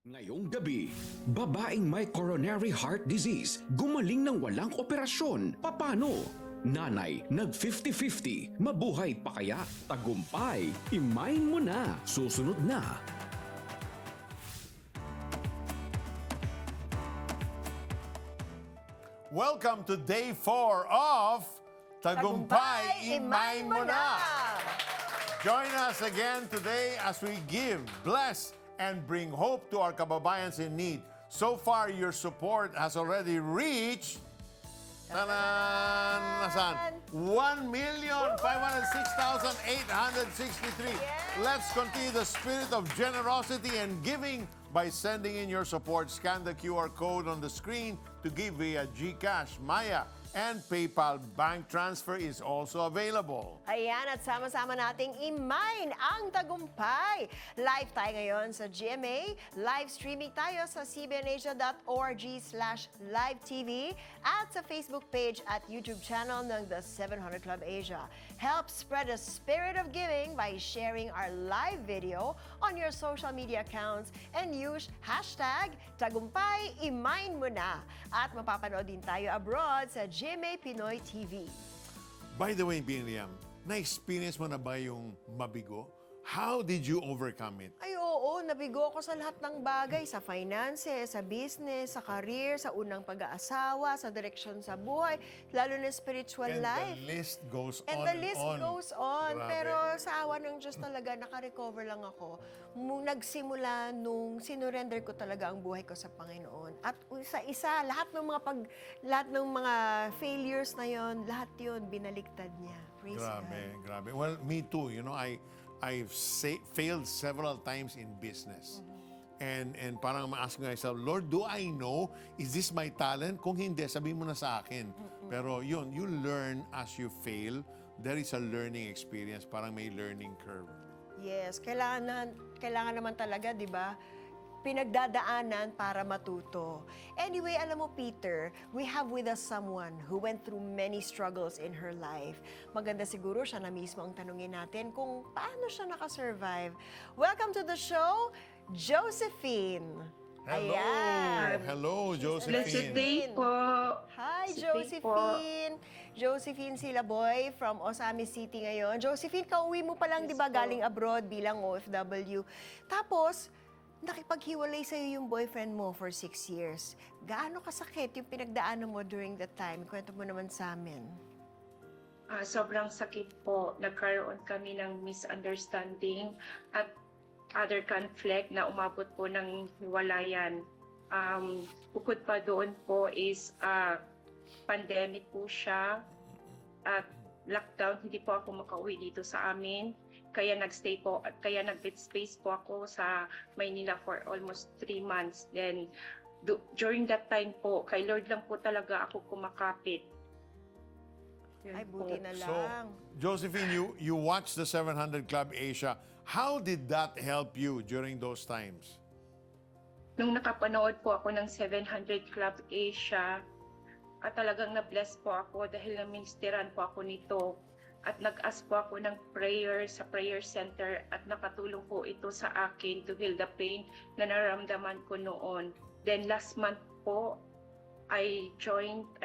Ngayong gabi, babaeng may coronary heart disease, gumaling ng walang operasyon. Papano? Nanay, nag 50-50, mabuhay pa kaya? Tagumpay, imain mo na. Susunod na. Welcome to day 4 of Tagumpay, Imain Mo Na! Join us again today as we give, bless, and bring hope to our kababayans in need. So far, your support has already reached... Tanan! Nasaan? 1,506,863. Let's continue the spirit of generosity and giving by sending in your support. Scan the QR code on the screen to give via GCash, Maya, and PayPal. Bank transfer is also available. Ayan, at sama-sama nating imain ang tagumpay. Live tayo ngayon sa GMA. Live streaming tayo sa cbnasia.org/live-tv at sa Facebook page at YouTube channel ng The 700 Club Asia. Help spread the spirit of giving by sharing our live video on your social media accounts and use hashtag Tagumpay Imain Mo Na. At mapapanood din tayo abroad sa GMA Pinoy TV. By the way, Miriam, na-experience mo na ba yung mabigo? How did you overcome it? Ay oo, nabigo ako sa lahat ng bagay, sa finances, sa business, sa career, sa unang pag-aasawa, sa direksyon sa buhay, lalo na spiritual And life. the list goes And on the list on. goes on. Grabe. Pero sa awa ng Diyos talaga, nakarecover lang ako. Nagsimula nung sinurrender ko talaga ang buhay ko sa Panginoon. At isa-isa, lahat ng mga failures na yon, lahat yon binaliktad niya. Praise God. Grabe. Well, me too. You know, I've failed several times in business. And parang ma-ask myself, Lord, do I know? Is this my talent? Kung hindi, sabihin mo na sa akin. Pero yun, you learn as you fail. There is a learning experience. Parang may learning curve. Yes, kailangan naman talaga, di ba? Pinagdadaanan para matuto. Anyway, alam mo, Peter, we have with us someone who went through many struggles in her life. Maganda siguro siya na mismo ang tanungin natin kung paano siya nakasurvive. Welcome to the show, Josephine. Hello! Ayan. Hello, Josephine. Blessed day po. Hi, Blessed day po. Josephine. Josephine Silaboy from Osamis City ngayon. Josephine, kauwi mo pa lang, di ba, po. galing abroad bilang OFW. Tapos, nakipaghiwalay sa'yo yung boyfriend mo for 6 years. Gaano kasakit yung pinagdaanan mo during that time? Kwento mo naman sa amin. Sobrang sakit po. Nagkaroon kami ng misunderstanding at other conflict na umabot po ng hiwalayan. Bukod pa doon po is pandemic po siya at lockdown. Hindi po ako makauwi dito sa amin. Kaya nag-bed space po ako sa Maynila for almost 3 months. Then, during that time po, kay Lord lang po talaga ako kumakapit. Yun Ay, buti po. na So, lang. Josephine, you watched the 700 Club Asia. How did that help you during those times? Nung nakapanood po ako ng 700 Club Asia, at talagang na-bless po ako dahil na-ministeran po ako nito. At nag-ask po ako ng prayer sa prayer center at nakatulong po ito sa akin to heal the pain na nararamdaman ko noon. Then last month po, I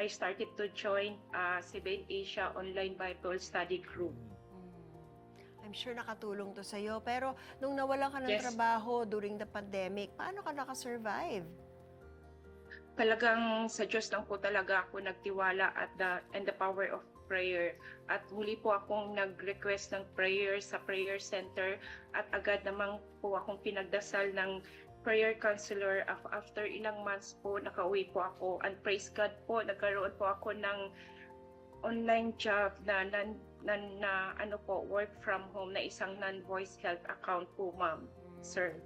started to join CBN Asia Online Bible Study Group. I'm sure nakatulong to sa'yo. Pero nung nawalan ka ng Yes. trabaho during the pandemic, paano ka nakasurvive? Talagang sa Diyos lang po talaga ako nagtiwala and the power of prayer. At huli po akong nag-request ng prayer sa prayer center at agad namang po akong pinagdasal ng prayer counselor. After ilang months po, nakauwi po ako. And praise God po, nagkaroon po ako ng online job na work from home na isang non-voice health account po, ma'am, sir.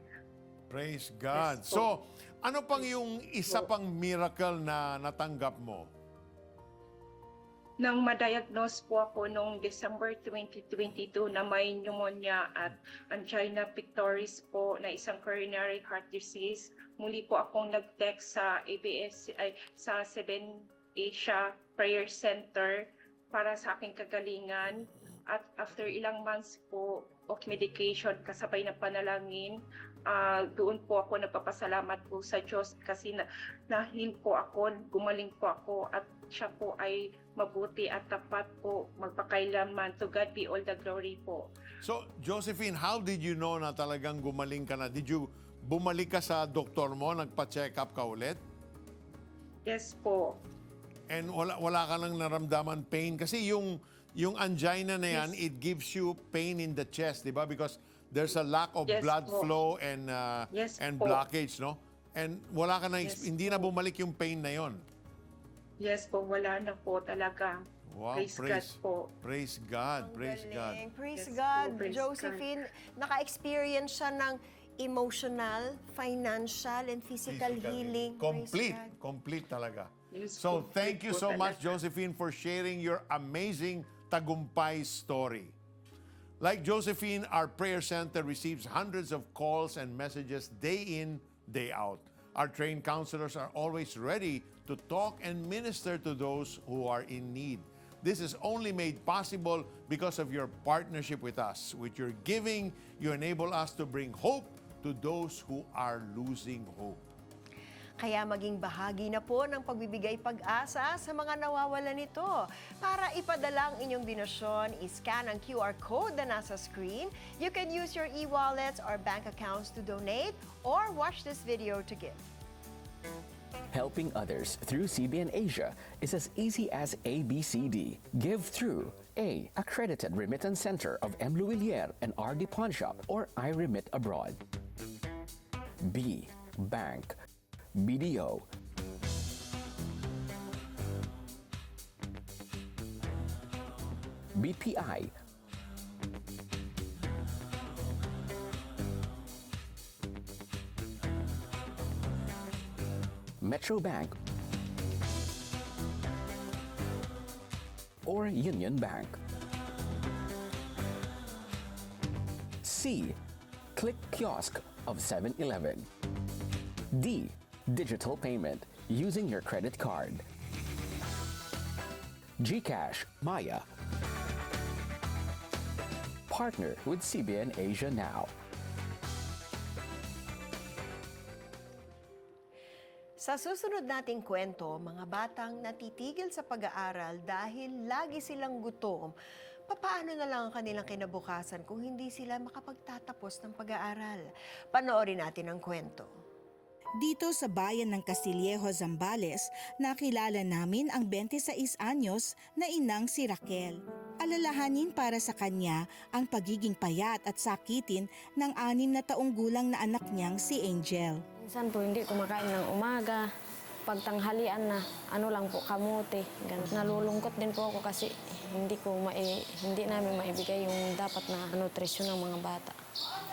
Praise God. Yes, So, ano pang yung isa pang miracle na natanggap mo? Nang ma-diagnose po ako noong December 2022 na may pneumonia at angina pectoris po na isang coronary heart disease, muli po akong nag-text sa sa 7 Asia Prayer Center para sa aking kagalingan. At after ilang months po of medication kasabay na panalangin, doon po ako nagpapasalamat po sa Diyos kasi nahin po ako, gumaling po ako at siya po ay mabuti at tapat po magpakailanman. To God be all the glory po. So, Josephine, how did you know na talagang gumaling ka na? Did you bumalik ka sa doktor mo, nagpa-check up ka ulit? Yes po. And wala ka nang naramdaman pain? Kasi yung angina na yan, it gives you pain in the chest, di ba? Because there's a lack of Yes blood po. flow and Yes and po. blockage, no? And wala ka na, Yes hindi na bumalik yung pain na yon. Yes po, wala na po talaga. Wow, Praise God po. Praise God, Ang praise God. galing. Praise Yes God. po, praise Josephine, naka-experience siya ng emotional, financial, and physical healing. Praise Complete, God. complete talaga. Yes So, po, thank you po so much, talaga. Josephine, for sharing your amazing tagumpay story. Like Josephine, our prayer center receives hundreds of calls and messages day in, day out. Our trained counselors are always ready to talk and minister to those who are in need. This is only made possible because of your partnership with us. With your giving, you enable us to bring hope to those who are losing hope. Kaya maging bahagi na po ng pagbibigay pag-asa sa mga nawawalan nito. Para ipadala ang inyong donasyon, iscan ang QR code na nasa screen. You can use your e-wallets or bank accounts to donate or watch this video to give. Helping others through CBN Asia is as easy as ABCD. Give through A. Accredited Remittance Center of M. Louvillier and RD Pawn Shop or iRemit Abroad. B. Bank BDO. BPI. Metro Bank or Union Bank. C. Click Kiosk of 7-Eleven. D. Digital payment using your credit card. GCash, Maya. Partner with CBN Asia now. Sa susunod nating kwento, mga batang natitigil sa pag-aaral dahil lagi silang gutom, papaano na lang ang kanilang kinabukasan kung hindi sila makapagtatapos ng pag-aaral? Panoorin natin ang kwento. Dito sa bayan ng Castillejo, Zambales, nakilala namin ang 26 anyos na inang si Raquel. Alalahanin para sa kanya ang pagiging payat at sakitin ng 6 na taong gulang na anak niyang si Angel. Minsan po hindi kumakain ng umaga. Pagtanghalian na, ano lang po, kamote. Ganun. Nalulungkot din po ako kasi hindi namin maibigay yung dapat na nutrisyon ng mga bata.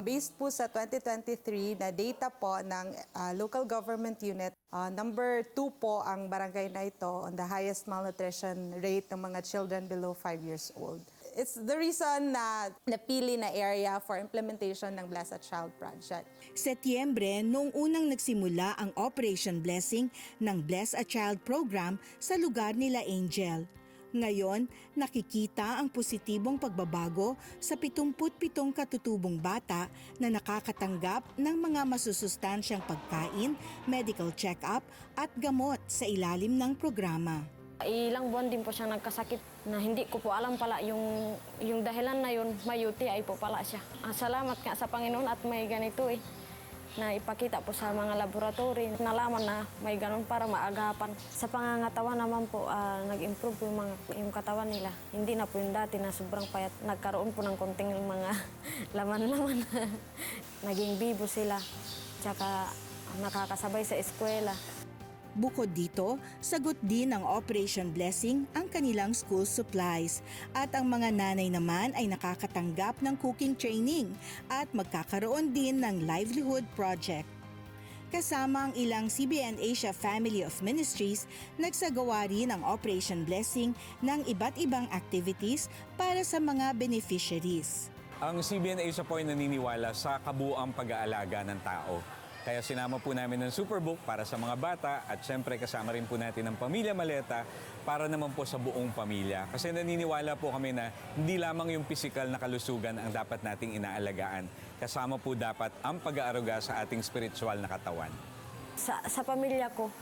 Based po sa 2023 na data po ng local government unit, number 2 po ang barangay na ito on the highest malnutrition rate ng mga children below 5 years old. It's the reason na napili na area for implementation ng Bless a Child project. Setyembre, noong unang nagsimula ang Operation Blessing ng Bless a Child program sa lugar nila Angel. Ngayon, nakikita ang positibong pagbabago sa 77 katutubong bata na nakakatanggap ng mga masusustansyang pagkain, medical check-up at gamot sa ilalim ng programa. Ilang buwan din po siyang nagkasakit na hindi ko po alam pala yung dahilan na yun, may UTI po pala siya. Salamat nga sa Panginoon at may ganito na ipakita po sa mga laboratory. Nalaman na may ganun para maagapan. Sa pangangatawan naman po, nag-improve po yung katawan nila. Hindi na po yung dati na sobrang payat. Nagkaroon po ng konting mga laman-laman. Naging bibo sila. Tsaka nakakasabay sa eskwela. Bukod dito, sagot din ng Operation Blessing ang kanilang school supplies at ang mga nanay naman ay nakakatanggap ng cooking training at magkakaroon din ng livelihood project. Kasama ang ilang CBN Asia Family of Ministries, nagsagawa rin ang Operation Blessing ng iba't ibang activities para sa mga beneficiaries. Ang CBN Asia po ay naniniwala sa kabuuang pag-aalaga ng tao. Kaya sinama po namin ng Superbook para sa mga bata at syempre kasama rin po natin ang Pamilya Maleta para naman po sa buong pamilya. Kasi naniniwala po kami na hindi lamang yung pisikal na kalusugan ang dapat nating inaalagaan. kasama po dapat ang pag-aaruga sa ating spiritual na katawan. Sa pamilya ko,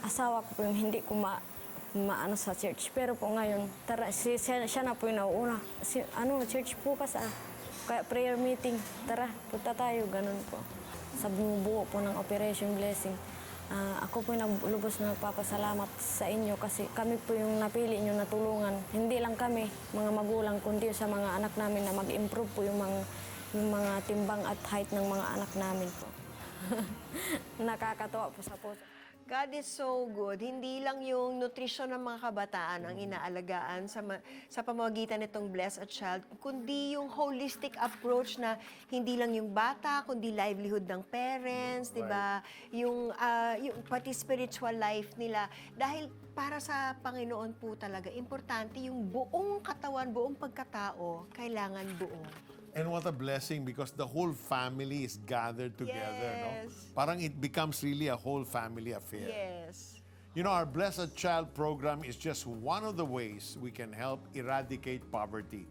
asawa ko po yung hindi ko maano sa church. Pero po ngayon, siya na po yung nauuna. Church po kaya prayer meeting. Tara, punta tayo, ganun po. Sa bumubuo po ng Operation Blessing. Ako po yung lubos na nagpapasalamat sa inyo kasi kami po yung napili nyo na tulungan. Hindi lang kami, mga magulang, kundi sa mga anak namin na mag-improve po yung mga timbang at height ng mga anak namin po. Nakakatuwa po sa puso. God is so good. Hindi lang yung nutrisyon ng mga kabataan ang inaalagaan sa pamamagitan nitong Bless a Child, kundi yung holistic approach na hindi lang yung bata, kundi livelihood ng parents, di ba? Yung pati spiritual life nila. Dahil para sa Panginoon po talaga, importante yung buong katawan, buong pagkatao, kailangan buo. And what a blessing because the whole family is gathered together, no? Yes. Parang it becomes really a whole family affair. Yes. You know, our Blessed Child program is just one of the ways we can help eradicate poverty.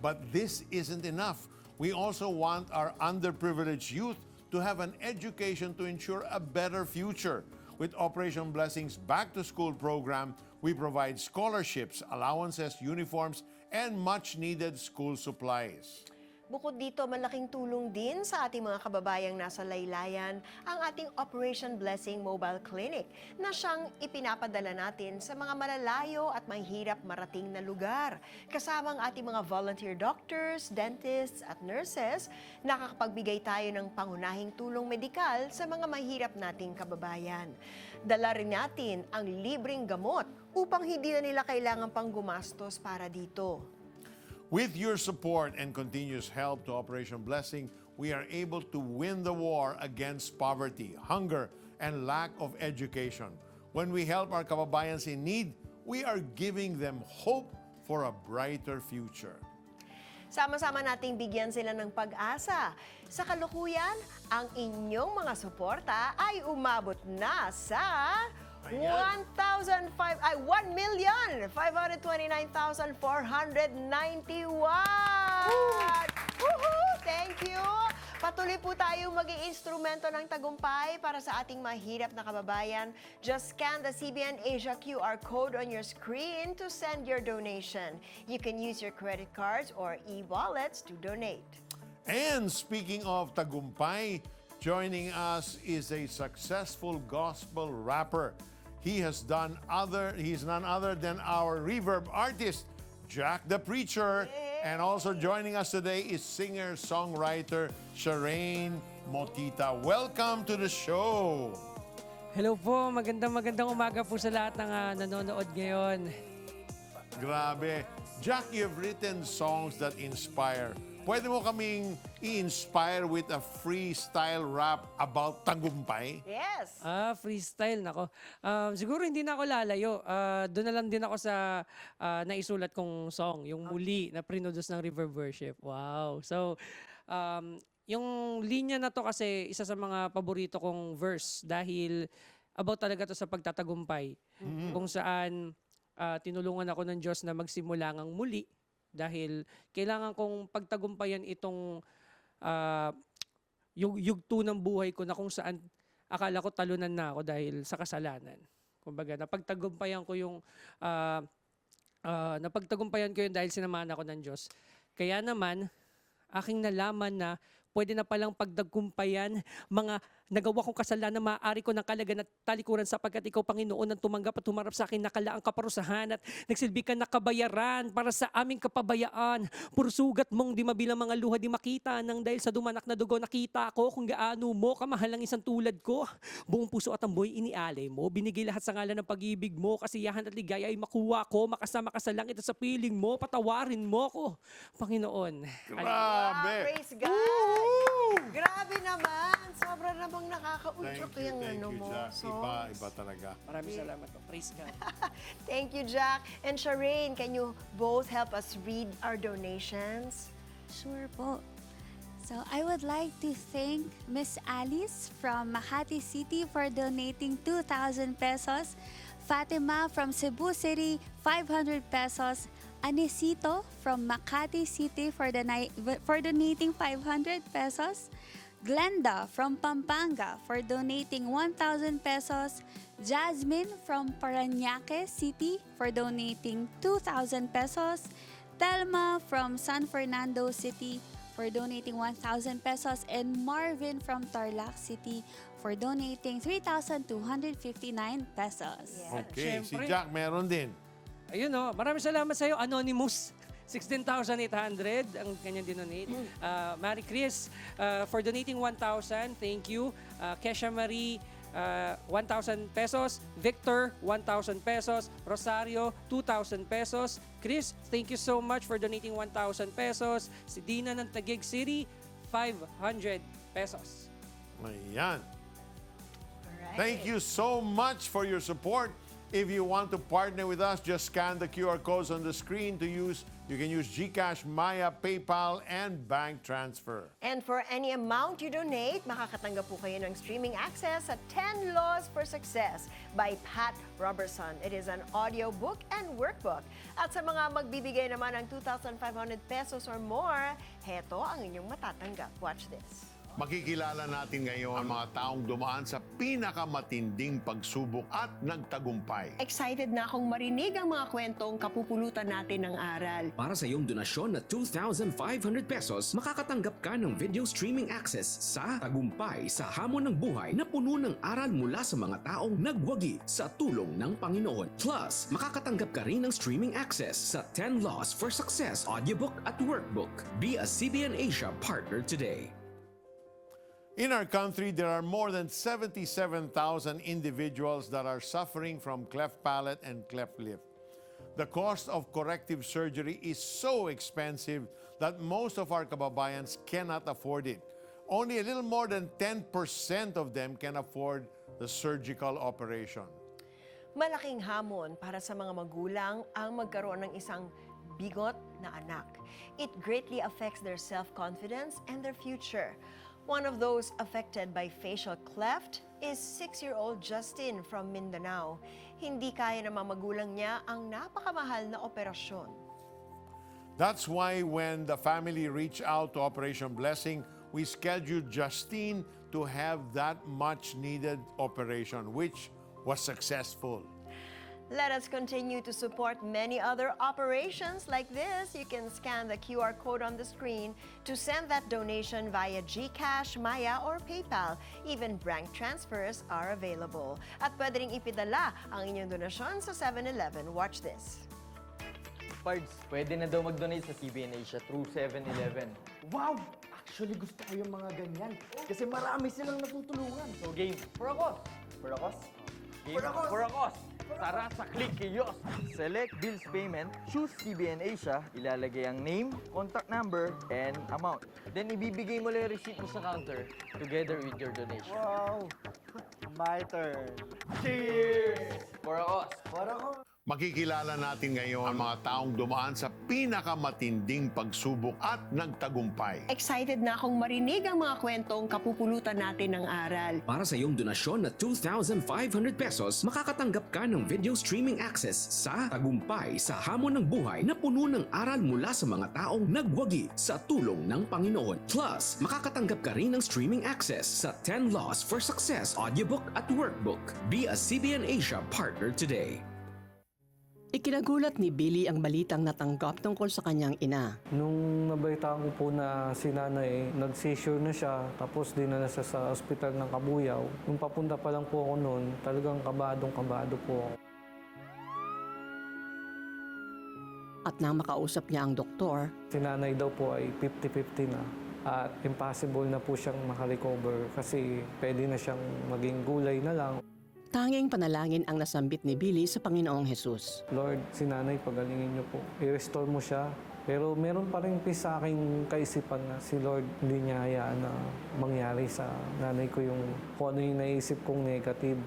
But this isn't enough. We also want our underprivileged youth to have an education to ensure a better future. With Operation Blessings Back to School program, we provide scholarships, allowances, uniforms, and much-needed school supplies. Bukod dito, malaking tulong din sa ating mga kababayang nasa laylayan ang ating Operation Blessing Mobile Clinic na siyang ipinapadala natin sa mga malalayo at mahirap marating na lugar. Kasama ang ating mga volunteer doctors, dentists at nurses, nakakapagbigay tayo ng pangunahing tulong medikal sa mga mahirap nating kababayan. Dala rin natin ang libreng gamot upang hindi na nila kailangan pang gumastos para dito. With your support and continuous help to Operation Blessing, we are able to win the war against poverty, hunger, and lack of education. When we help our kababayans in need, we are giving them hope for a brighter future. Sama-sama nating bigyan sila ng pag-asa. Sa kalukuyan, ang inyong mga suporta ay umabot na sa 1,529,491! Woohoo! Thank you! Patuloy po tayo mag-iinstrumento ng tagumpay para sa ating mahirap na kababayan. Just scan the CBN Asia QR code on your screen to send your donation. You can use your credit cards or e-wallets to donate. And speaking of tagumpay, joining us is a successful gospel rapper. He's none other than our reverb artist, Jack the Preacher. And also joining us today is singer-songwriter Shireen Motita. Welcome to the show. Hello po, magandang umaga po sa lahat ng nanonood ngayon. Grabe. Jack, you've written songs that inspire. Pwede mo kaming i-inspire with a freestyle rap about tagumpay? Yes! Freestyle, nako. Siguro hindi na ako lalayo. Doon na lang din ako sa naisulat kong song, yung Muli, na produce ng River Worship. Wow. So, yung linya na to kasi isa sa mga paborito kong verse dahil about talaga to sa pagtatagumpay. Kung saan tinulungan ako ng Diyos na magsimula ngang muli dahil kailangan kong pagtagumpayan itong yugto ng buhay ko na kung saan akala ko talunan na ako dahil sa kasalanan. Kumbaga, napagtagumpayan ko yung dahil sinamahan ako ng Diyos. Kaya naman, aking nalaman na pwede na palang pagtagumpayan mga nagawa kong kasalanan na maaari ko ng kalagan at talikuran sapagkat ikaw, Panginoon, ang tumanggap at humarap sa akin nakalaang kaparusahan at nagsilbi ka na kabayaran para sa aming kapabayaan. Puro sugat mong di mabilang mga luha di makita nang dahil sa dumanak na dugo nakita ko kung gaano mo kamahal ang isang tulad ko. Buong puso at amboy inialay mo. Binigay lahat sa ngalan ng pag-ibig mo. Kasiyahan at ligaya ay makuha ko. Makasama ka sa langit at sa piling mo. Patawarin mo ko, Panginoon. Grabe! Praise God! Grabe naman! Sobra namang nakaka-udyok yung ano mo. Jack. songs. Iba talaga. Maraming salamat po. Praise God. Thank you, Jack. And Shireen, can you both help us read our donations? Sure po. So I would like to thank Miss Alice from Makati City for donating 2,000 pesos. Fatima from Cebu City, 500 pesos. Anisito from Makati City for donating 500 pesos. Glenda from Pampanga for donating 1,000 pesos. Jasmine from Parañaque City for donating 2,000 pesos. Telma from San Fernando City for donating 1,000 pesos. And Marvin from Tarlac City for donating 3,259 pesos. Okay, si Siyempre. Jack meron din. Ayun o, maraming salamat sa iyo, Anonymous. 16,800 ang kanyang dinonate. Marie Chris for donating 1,000, thank you. Kesha Marie, 1,000 pesos. Victor, 1,000 pesos. Rosario, 2,000 pesos. Chris, thank you so much for donating 1,000 pesos. Si Dina ng Taguig City, 500 pesos. Ayan. Alright. Thank you so much for your support. If you want to partner with us, just scan the QR codes on the screen to use. You can use GCash, Maya, PayPal, and bank transfer. And for any amount you donate, makakatanggap po kayo ng streaming access sa 10 Laws for Success by Pat Robertson. It is an audio book and workbook. At sa mga magbibigay naman ng 2,500 pesos or more, heto ang inyong matatanggap. Watch this. Makikilala natin ngayon ang mga taong dumaan sa pinakamatinding pagsubok at nagtagumpay. Excited na akong marinig ang mga kwentong kapupulutan natin ng aral. Para sa iyong donasyon na 2,500 pesos, makakatanggap ka ng video streaming access sa Tagumpay sa Hamon ng Buhay na puno ng aral mula sa mga taong nagwagi sa tulong ng Panginoon. Plus, makakatanggap ka rin ng streaming access sa 10 Laws for Success audiobook at workbook. Be a CBN Asia partner today. In our country, there are more than 77,000 individuals that are suffering from cleft palate and cleft lip. The cost of corrective surgery is so expensive that most of our kababayans cannot afford it. Only a little more than 10% of them can afford the surgical operation. Malaking hamon para sa mga magulang ang magkaroon ng isang bigot na anak. It greatly affects their self-confidence and their future. One of those affected by facial cleft is 6-year-old Justin from Mindanao. Hindi kaya ng mga magulang niya ang napakamahal na operasyon. That's why when the family reached out to Operation Blessing, we scheduled Justine to have that much needed operation, which was successful. Let us continue to support many other operations like this. You can scan the QR code on the screen to send that donation via GCash, Maya, or PayPal. Even bank transfers are available. At pwede ring ipidala ang inyong donasyon sa 7-Eleven. Watch this. Pards, pwede na daw mag-donate sa CBN Asia through 7-Eleven. Wow! Actually, gusto ko yung mga ganyan. Kasi marami silang natutulungan. So game, for a cause. For a cause? Game, for a cause. Tara sa Click Kiosk. Select Bills Payment, choose CBN Asia, ilalagay ang name, contact number, and amount. Then ibibigay mo lang yung receipt mo sa counter together with your donation. Wow! My turn. Cheers! For a cause. For ako. Makikilala natin ngayon ang mga taong dumaan sa pinakamatinding pagsubok at nagtagumpay. Excited na akong marinig ang mga kwentong kapupulutan natin ng aral. Para sa iyong donasyon na 2,500 pesos, makakatanggap ka ng video streaming access sa Tagumpay sa Hamon ng Buhay na puno ng aral mula sa mga taong nagwagi sa tulong ng Panginoon. Plus, makakatanggap ka rin ng streaming access sa 10 Laws for Success audiobook at workbook. Be a CBN Asia partner today. Ikinagulat ni Billy ang balitang natanggap tungkol sa kanyang ina. Nung nabalitaan ko po na si nanay, nag-seizure na siya, tapos dinala siya sa ospital ng Kabuyaw. Nung papunta pa lang po ako noon, talagang kabadong-kabado po ako. At nang makausap niya ang doktor, Si nanay daw po ay 50-50 na. At impossible na po siyang makarecover kasi pwede na siyang maging gulay na lang. tanging panalangin ang nasambit ni Billy sa Panginoong Hesus. Lord, si nanay, pagalingin niyo po. I-restore mo siya. Pero meron pa rin sa aking kaisipan na si Lord hindi niya hayaan na mangyari sa nanay ko yung kung ano yung naisip kong negative.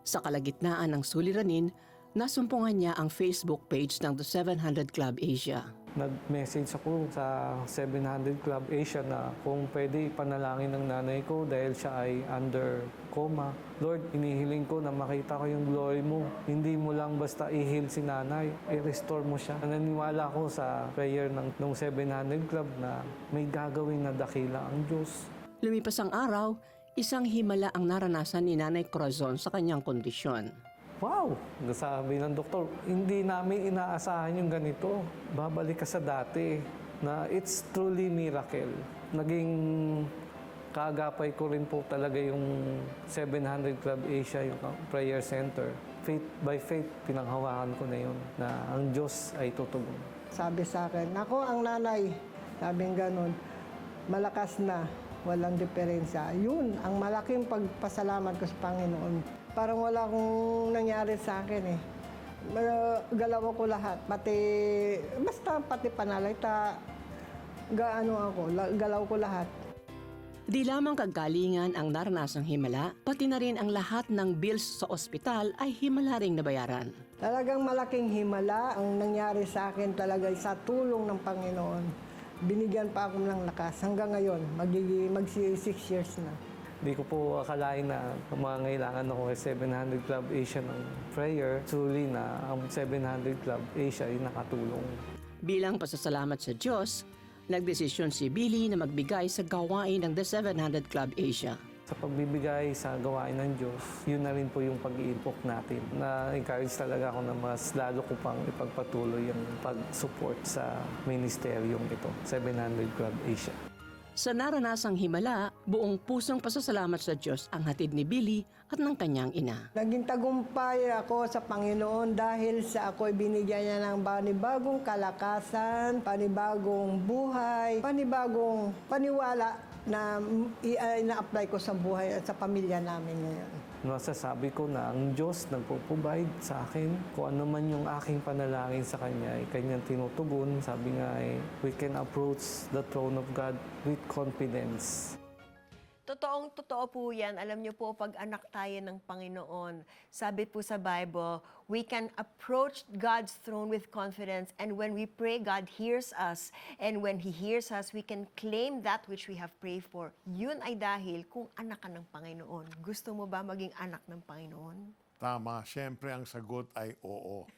Sa kalagitnaan ng suliranin, nasumpungan niya ang Facebook page ng The 700 Club Asia. nag-message ako sa 700 Club Asia na kung pwede ipanalangin ng nanay ko dahil siya ay under coma. Lord, inihiling ko na makita ko yung glory mo. Hindi mo lang basta i-heal si nanay, i-restore mo siya. Naniniwala ko sa prayer ng 700 Club na may gagawin na dakila ang Diyos. Lumipas ang araw, isang himala ang naranasan ni Nanay Corazon sa kanyang kondisyon. Wow! Sabi ng doktor, hindi namin inaasahan yung ganito. Babalik ka sa dati na it's truly miracle. Naging kaagapay ko rin po talaga yung 700 Club Asia, yung prayer center. Faith by faith, pinanghawakan ko na yun na ang Diyos ay tutugon. Sabi sa akin, ako ang nanay. Sabing ganun, malakas na, walang diferensya. Yun, ang malaking pagpasalamat ko sa Panginoon. Parang wala akong nangyari sa akin eh. Galaw ko lahat, pati panalita, galaw ko lahat. Di lamang kagalingan ang naranasang himala, pati na rin ang lahat ng bills sa ospital ay himala ring nabayaran. Talagang malaking himala ang nangyari sa akin talaga sa tulong ng Panginoon. Binigyan pa ako ng lakas. Hanggang ngayon, mag-6 years na. Hindi ko po akalain na mangangailangan ako sa 700 Club Asia ng prayer. Truly na ang 700 Club Asia ay nakatulong. Bilang pasasalamat sa Diyos, nagdesisyon si Billy na magbigay sa gawain ng The 700 Club Asia. Sa pagbibigay sa gawain ng Diyos, yun na rin po yung pag-iimpok natin. Na-encourage talaga ako na mas lalo ko pang ipagpatuloy yung pag-support sa ministeryong ito, 700 Club Asia. Sa naranasang himala, buong pusong pasasalamat sa Diyos ang hatid ni Billy at ng kanyang ina. Naging tagumpay ako sa Panginoon dahil sa ako'y binigyan niya ng panibagong kalakasan, panibagong buhay, panibagong paniwala na ina-apply ko sa buhay at sa pamilya namin ngayon. Masasabi ko na ang Diyos nagpo-provide sa akin. Kung ano man yung aking panalangin sa Kanya, ay Kanyang tinutugon. Sabi nga we can approach the throne of God with confidence. Totoo po yan. Alam niyo po, pag anak tayo ng Panginoon, sabi po sa Bible, we can approach God's throne with confidence, and when we pray, God hears us. And when He hears us, we can claim that which we have prayed for. Yun ay dahil kung anak ka ng Panginoon. Gusto mo ba maging anak ng Panginoon? Tama. Siyempre, ang sagot ay oo.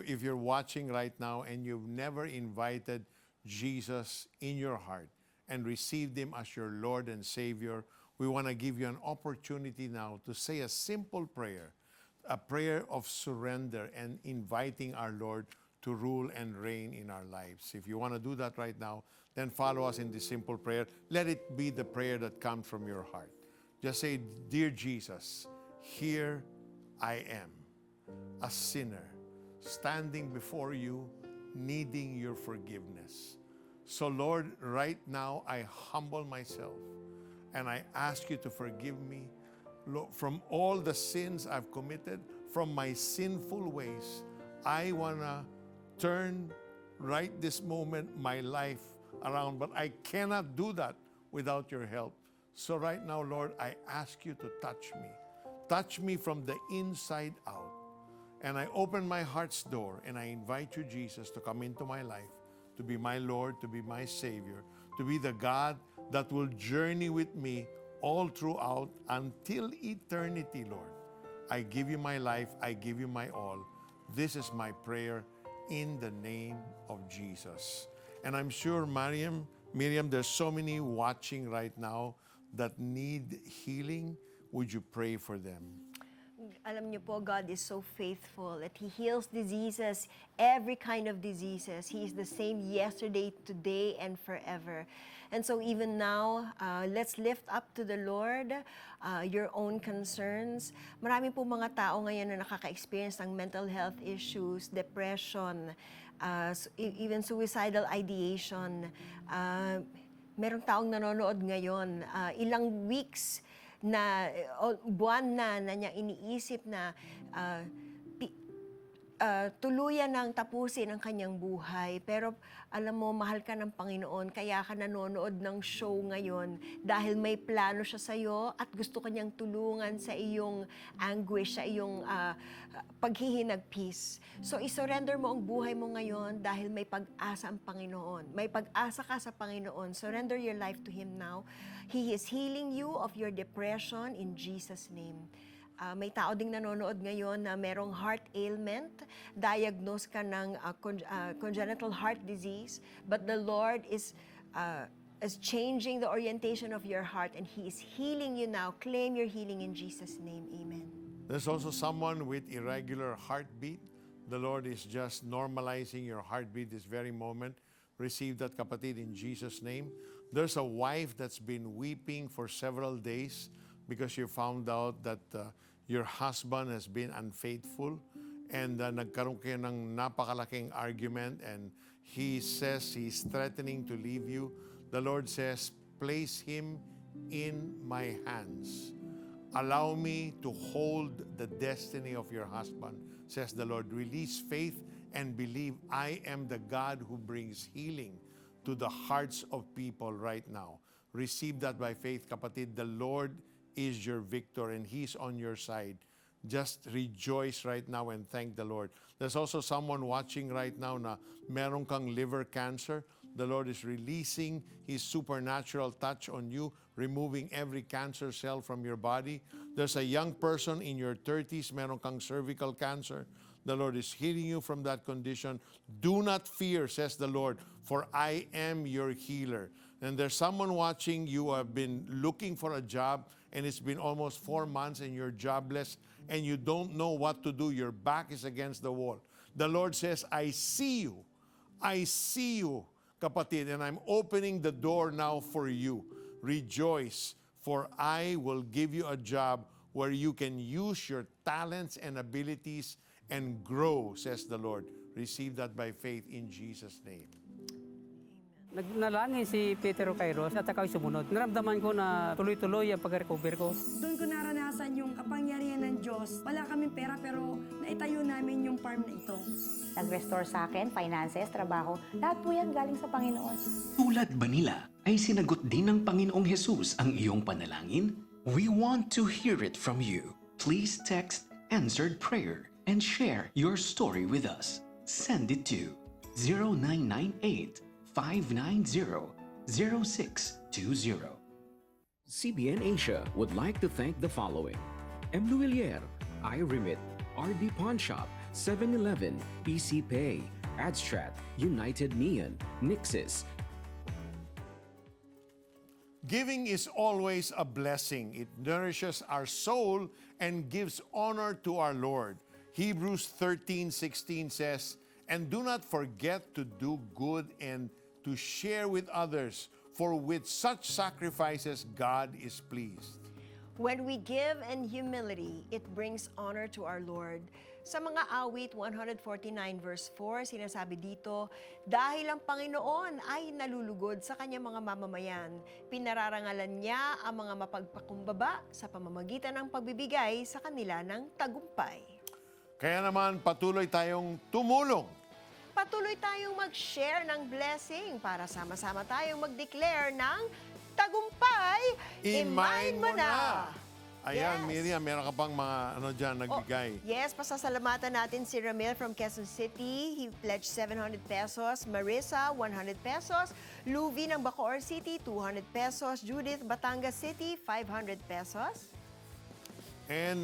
If you're watching right now and you've never invited Jesus in your heart, and received Him as your Lord and Savior, we want to give you an opportunity now to say a simple prayer, a prayer of surrender and inviting our Lord to rule and reign in our lives. If you want to do that right now, then follow us in this simple prayer. Let it be the prayer that comes from your heart. Just say, Dear Jesus, here I am, a sinner, standing before you, needing your forgiveness. So Lord, right now I humble myself and I ask you to forgive me from all the sins I've committed, from my sinful ways. I want to turn right this moment my life around, but I cannot do that without your help. So right now, Lord, I ask you to touch me. Touch me from the inside out. And I open my heart's door and I invite you, Jesus, to come into my life, to be my Lord, to be my Savior, to be the God that will journey with me all throughout until eternity, Lord. I give you my life, I give you my all. This is my prayer in the name of Jesus. And I'm sure, Miriam, there's so many watching right now that need healing. Would you pray for them? Alam niyo po, God is so faithful that He heals diseases, every kind of diseases. He is the same yesterday, today, and forever. And so even now, let's lift up to the Lord your own concerns. Marami po mga tao ngayon na nakaka-experience ng mental health issues, depression, even suicidal ideation. Merong taong nanonood ngayon, ilang weeks buwan na niya iniisip na tuluyan ng tapusin ang kanyang buhay. Pero alam mo, mahal ka ng Panginoon, kaya ka nanonood ng show ngayon dahil may plano siya sa'yo at gusto kanyang tulungan sa iyong anguish, sa iyong paghihinagpis. So, isurrender mo ang buhay mo ngayon dahil may pag-asa ang Panginoon. May pag-asa ka sa Panginoon. Surrender your life to Him now. He is healing you of your depression in Jesus' name. May tao ding nanonood ngayon na merong heart ailment, diagnose ka ng congenital heart disease, but the Lord is changing the orientation of your heart and He is healing you now. Claim your healing in Jesus' name. Amen. There's also someone with irregular heartbeat. The Lord is just normalizing your heartbeat this very moment. Receive that, kapatid, in Jesus' name. There's a wife that's been weeping for several days because you found out that your husband has been unfaithful and nagkaroon kayo ng napakalaking argument and he says he's threatening to leave you. The Lord says, place him in my hands. Allow me to hold the destiny of your husband, says the Lord. Release faith and believe I am the God who brings healing to the hearts of people right now. Receive that by faith, kapatid. The Lord is your victor and He's on your side. Just rejoice right now and thank the Lord. There's also someone watching right now na meron kang liver cancer. The Lord is releasing His supernatural touch on you, removing every cancer cell from your body. There's a young person in your 30s, meron kang cervical cancer. The Lord is healing you from that condition. Do not fear, says the Lord, for I am your healer. And there's someone watching, you have been looking for a job, and it's been almost 4 months and you're jobless and you don't know what to do. Your back is against the wall. The Lord says, I see you. I see you, kapatid, and I'm opening the door now for you. Rejoice, for I will give you a job where you can use your talents and abilities and grow, says the Lord. Receive that by faith in Jesus' name. Nagnalangin si Peter Kairos at ako'y sumunod. Naramdaman ko na tuloy-tuloy ang pag-recover ko. Doon ko naranasan yung kapangyarihan ng Diyos. Wala kaming pera pero naitayo namin yung farm na ito. Nag-restore sa akin, finances, trabaho, lahat po yan galing sa Panginoon. Tulad ba nila ay sinagot din ng Panginoong Jesus ang iyong panalangin? We want to hear it from you. Please text answered prayer and share your story with us. Send it to 0998-590-0620. CBN Asia would like to thank the following: Emluilier, iRemit, RD Pawn Shop, 7-Eleven, PC Pay, Adstrat, United Neon, Nixis. Giving is always a blessing. It nourishes our soul and gives honor to our Lord. Hebrews 13:16 says, and do not forget to do good and to share with others, for with such sacrifices God is pleased. When we give in humility, it brings honor to our Lord. Sa mga awit 149 verse 4, sinasabi dito, dahil ang Panginoon ay nalulugod sa kanyang mga mamamayan, pinararangalan niya ang mga mapagpakumbaba sa pamamagitan ng pagbibigay sa kanila ng tagumpay. Kaya naman patuloy tayong tumulong. Patuloy tayong mag-share ng blessing para sama-sama tayong mag-declare ng tagumpay, imayin mo na! Ayan, Yes. Miriam, meron ka pang mga dyan, nagbigay. Yes, pasasalamatan natin si Ramil from Quezon City. He pledged 700 pesos. Marissa, 100 pesos. Luvi ng Bacoor City, 200 pesos. Judith, Batangas City, 500 pesos. And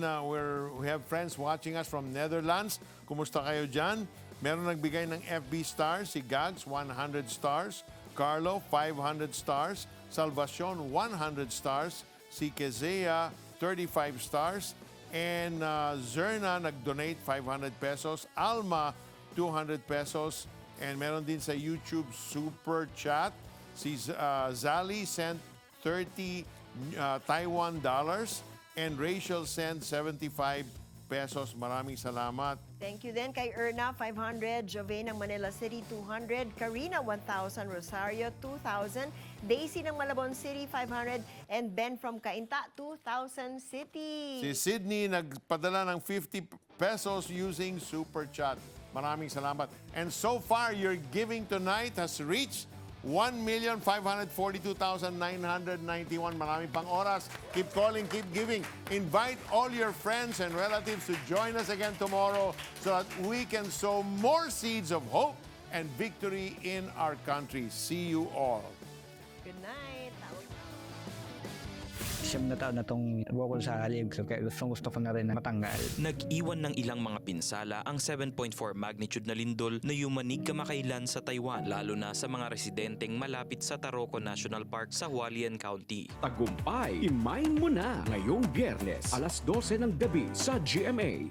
we have friends watching us from Netherlands. Kumusta kayo dyan? Meron nagbigay ng FB stars, si Gags, 100 stars. Carlo, 500 stars. Salvacion, 100 stars. Si Kezea, 35 stars. And Zerna, nag-donate 500 pesos. Alma, 200 pesos. And meron din sa YouTube Super Chat. Si Zali sent 30 Taiwan dollars. And Rachel sent 75 pesos. Maraming salamat. Thank you din kay Erna, 500. Jove ng Manila City, 200. Karina, 1,000. Rosario, 2,000. Daisy ng Malabon City, 500. And Ben from Cainta, 2,000 City. Si Sydney nagpadala ng 50 pesos using Super Chat. Maraming salamat. And so far, your giving tonight has reached 1,542,991. Maraming pang oras. Keep calling, keep giving. Invite all your friends and relatives to join us again tomorrow so that we can sow more seeds of hope and victory in our country. See you all. Good night. Siyam na taon na itong bukol sa halib, so kaya gusto ko na rin na matanggal. Nag-iwan ng ilang mga pinsala ang 7.4 magnitude na lindol na yumanig kamakailan sa Taiwan, lalo na sa mga residenteng malapit sa Taroko National Park sa Hualien County. Tagumpay, imayin mo na ngayong Biyernes, alas 12 ng gabi sa GMA.